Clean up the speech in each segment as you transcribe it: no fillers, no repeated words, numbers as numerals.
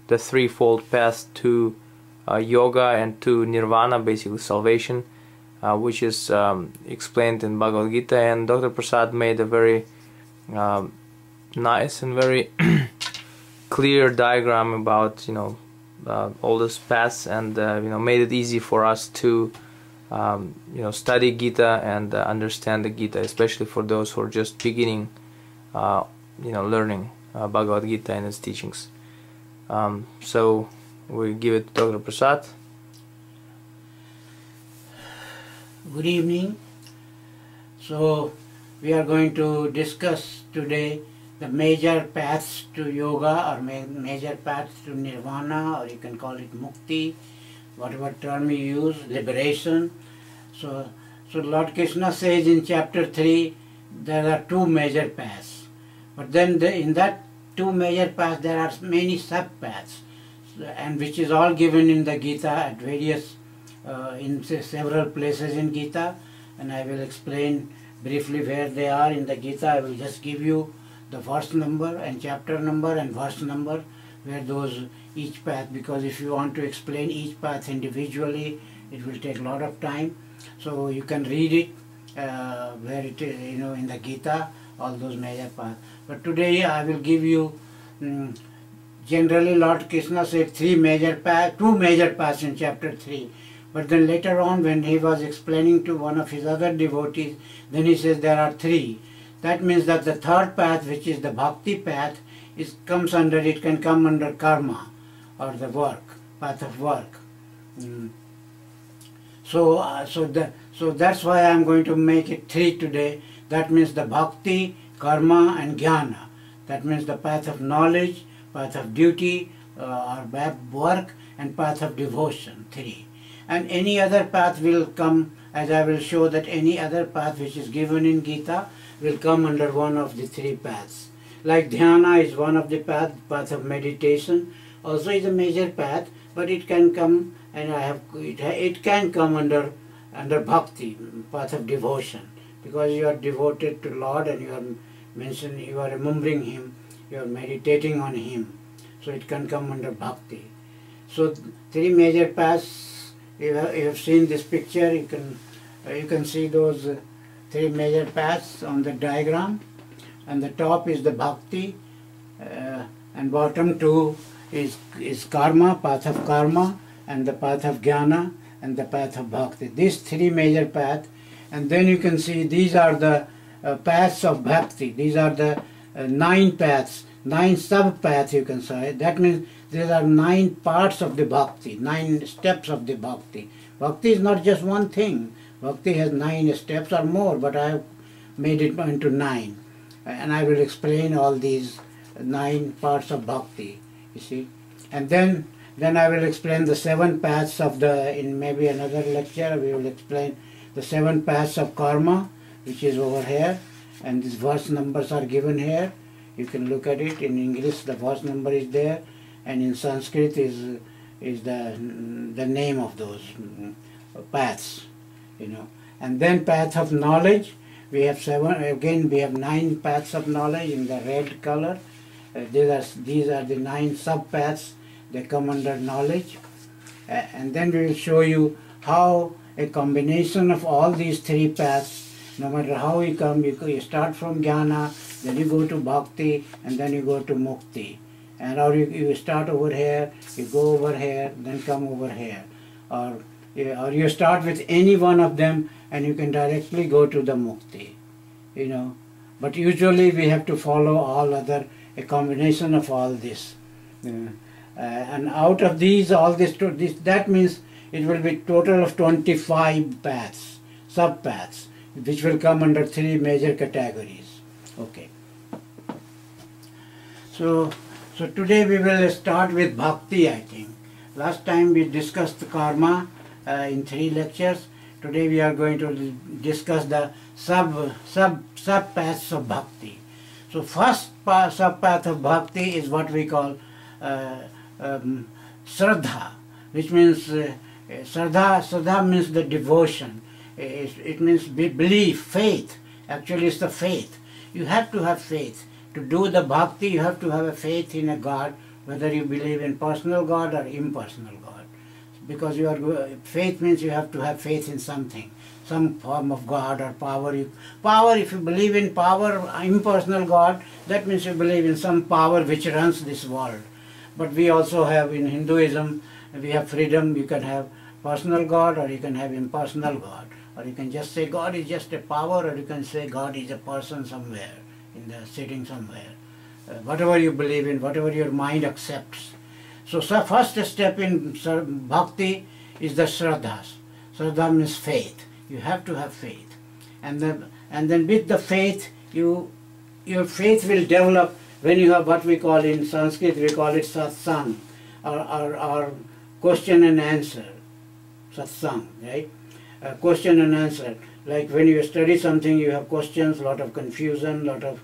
the threefold path to yoga and to nirvana, basically salvation, which is explained in Bhagavad Gita. And Dr. Prasad made a very nice and very clear diagram about all these paths, and made it easy for us to study Gita and understand the Gita, especially for those who are just beginning learning Bhagavad Gita and its teachings. So we give it to Dr. Prasad. Good evening. So we are going to discuss today the major paths to yoga, or major paths to nirvana, or you can call it mukti, whatever term you use, liberation. So Lord Krishna says in chapter 3 there are two major paths, but then in that two major paths there are many sub-paths, and which is all given in the Gita at various in several places in Gita, and I will explain briefly where they are in the Gita. I will just give you the verse number and chapter number and verse number where those each path, because if you want to explain each path individually it will take a lot of time. So you can read it where it is, in the Gita, all those major paths. But today I will give you generally Lord Krishna said two major paths in chapter 3. But then later on, when he was explaining to one of his other devotees, then he says there are three. That means that the third path, which is the bhakti path, it can come under karma, or the work, path of work. So that's why I am going to make it three today. That means the bhakti, karma and jnana. That means the path of knowledge, path of duty or work, and path of devotion, three. And any other path will come, as I will show that any other path which is given in Gita will come under one of the three paths. Like dhyana is one of the path of meditation, also is a major path, but it can come, and it can come under bhakti, path of devotion, because you are devoted to Lord and you are remembering Him, you are meditating on Him, so it can come under bhakti. So three major paths. You have seen this picture. You can see those three major paths on the diagram, and the top is the bhakti, and bottom two is karma, path of karma, and the path of jnana, and the path of bhakti. These three major paths, and then you can see these are the paths of bhakti. These are the 9 paths, 9 sub-paths you can say. That means there are 9 parts of the bhakti, 9 steps of the bhakti. Bhakti is not just one thing. Bhakti has 9 steps or more, but I have made it into 9. And I will explain all these 9 parts of bhakti, you see. And then I will explain the 7 paths of in maybe another lecture, we will explain the 7 paths of karma, which is over here. And these verse numbers are given here. You can look at it. In English, the verse number is there. And in Sanskrit is the name of those paths, And then path of knowledge, we have 7. Again, we have 9 paths of knowledge in the red color. These are the 9 sub paths. They come under knowledge, and then we will show you how a combination of all these 3 paths. No matter how you come, you start from jnana, then you go to bhakti, and then you go to mukti. Or you start over here, you go over here, then come over here. Or you start with any one of them and you can directly go to the mukti, But usually we have to follow a combination of all this. And out of that means it will be total of 25 paths, sub-paths, which will come under 3 major categories. Okay. So today we will start with bhakti, I think. Last time we discussed karma in 3 lectures. Today we are going to discuss the sub-paths of bhakti. So first sub-path of bhakti is what we call Shraddha, which means Shraddha means the devotion. It means belief, faith. Actually it's the faith. You have to have faith. To do the bhakti, you have to have a faith in a God whether you believe in personal God or impersonal God. Because faith means you have to have faith in something, some form of God or power. If you believe in power, impersonal God, that means you believe in some power which runs this world. But we also have in Hinduism, we have freedom. You can have personal God or you can have impersonal God. Or you can just say God is just a power, or you can say God is a person somewhere, sitting somewhere. Whatever you believe in, whatever your mind accepts. So first step in bhakti is the shraddhas. Shraddha means faith. You have to have faith. And then with the faith, your faith will develop when you have what we call in Sanskrit, we call it satsang, or question and answer. Satsang, right? Question and answer. Like when you study something, you have questions, lot of confusion, lot of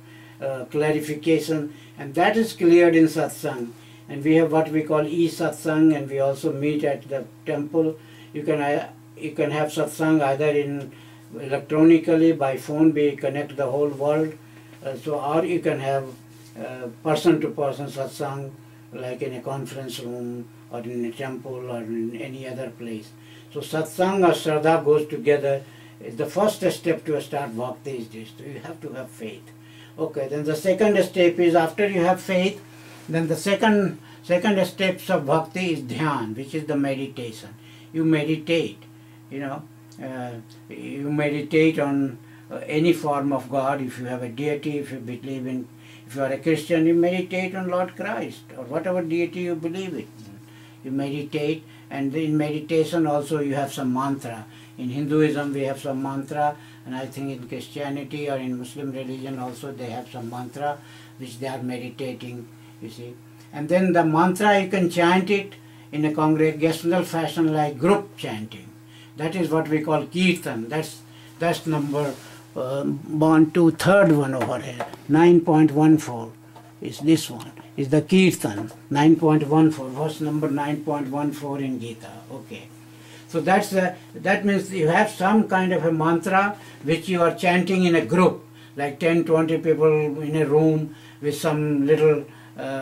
clarification, and that is cleared in satsang. And we have what we call e-satsang, and we also meet at the temple. You can have satsang either in electronically, by phone, we connect the whole world. Or you can have person-to-person satsang, like in a conference room, or in a temple, or in any other place. So satsang or shraddha goes together. The first step to start bhakti is this. So you have to have faith. Okay, then the second step is, after you have faith, then the second steps of bhakti is dhyan, which is the meditation. You meditate, you meditate on any form of God. If you have a deity, if you are a Christian, you meditate on Lord Christ, or whatever deity you believe in. You meditate, and in meditation also you have some mantra. In Hinduism we have some mantra, and I think in Christianity or in Muslim religion also they have some mantra which they are meditating, you see. And then the mantra, you can chant it in a congregational fashion, like group chanting. That is what we call kirtan. That's number third one over here. 9.14 is this one. Is the kirtan 9.14, verse number 9.14 in Gita. Okay. So that means you have some kind of a mantra which you are chanting in a group, like 10, 20 people in a room with some little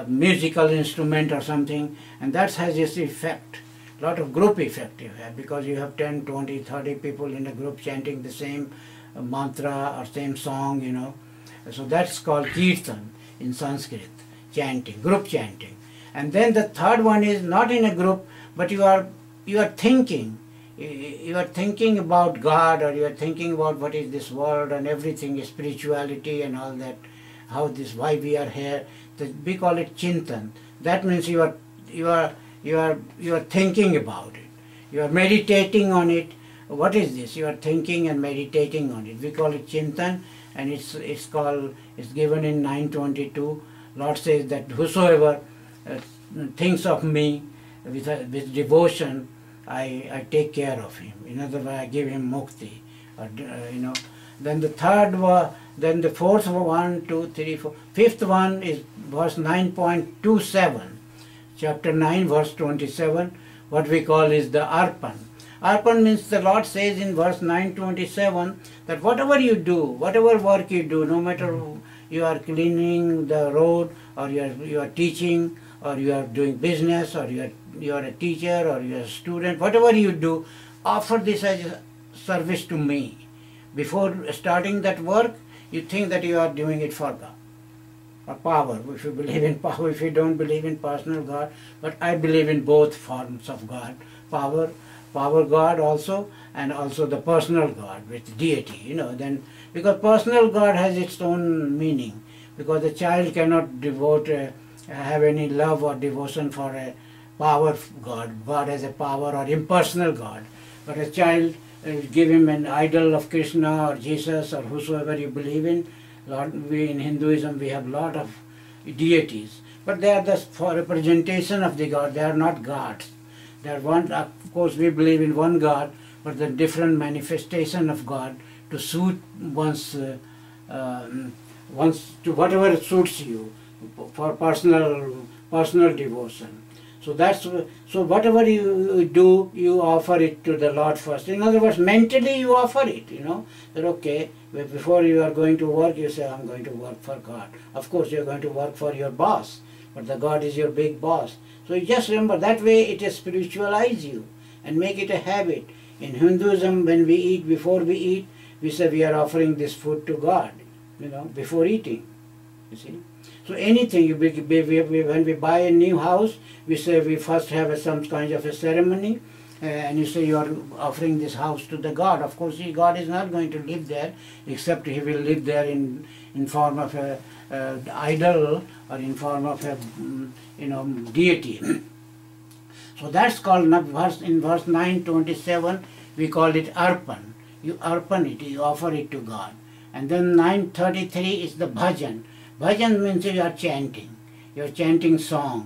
musical instrument or something, and that has this effect, lot of group effect you have, because you have 10, 20, 30 people in a group chanting the same mantra or same song, So that's called kirtan in Sanskrit, chanting, group chanting. And then the third one is not in a group, but you are thinking. You are thinking about God, or you are thinking about what is this world and everything, spirituality and all that, why we are here. We call it chintan. That means you are thinking about it. You are meditating on it. What is this? You are thinking and meditating on it. We call it chintan, and it's given in 922. Lord says that whosoever thinks of me with devotion, I take care of him. In other words, I give him mukti. Then the third one, then the fourth one, 2, 3, 4. Fifth one is verse 9.27. Chapter 9, verse 27. What we call is the arpan. Arpan means the Lord says in verse 9.27 that whatever you do, whatever work you do, no matter you are cleaning the road, or you are teaching, or you are doing business, or you are a teacher, or you are a student, whatever you do, offer this as a service to me. Before starting that work, you think that you are doing it for God, or power, if you believe in power, if you don't believe in personal God. But I believe in both forms of God, power God also, and also the personal God with deity, then, because personal God has its own meaning, because a child cannot have any love or devotion for a power God as a power, or impersonal God. But a child, give him an idol of Krishna or Jesus or whosoever you believe in. In Hinduism we have a lot of deities, but they are just for representation of the God. They are not gods. They are one. Of course, we believe in one God, but the different manifestation of God to suit one's to whatever suits you for personal devotion. So whatever you do, you offer it to the Lord first. In other words, mentally you offer it, that okay, before you are going to work, you say, I'm going to work for God. Of course, you're going to work for your boss, but the God is your big boss. So you just remember, that way it is spiritualize you and make it a habit. In Hinduism, when we eat, before we eat, we say we are offering this food to God, before eating, you see. So anything, when we buy a new house, we say we first have some kind of a ceremony, and you say you are offering this house to the God. Of course, God is not going to live there, except He will live there in form of a idol or in form of a deity. So that's called, in verse 9:27, we call it arpan. You arpan it, you offer it to God. And then 9:33 is the bhajan. Bhajan means you are chanting. You are chanting song.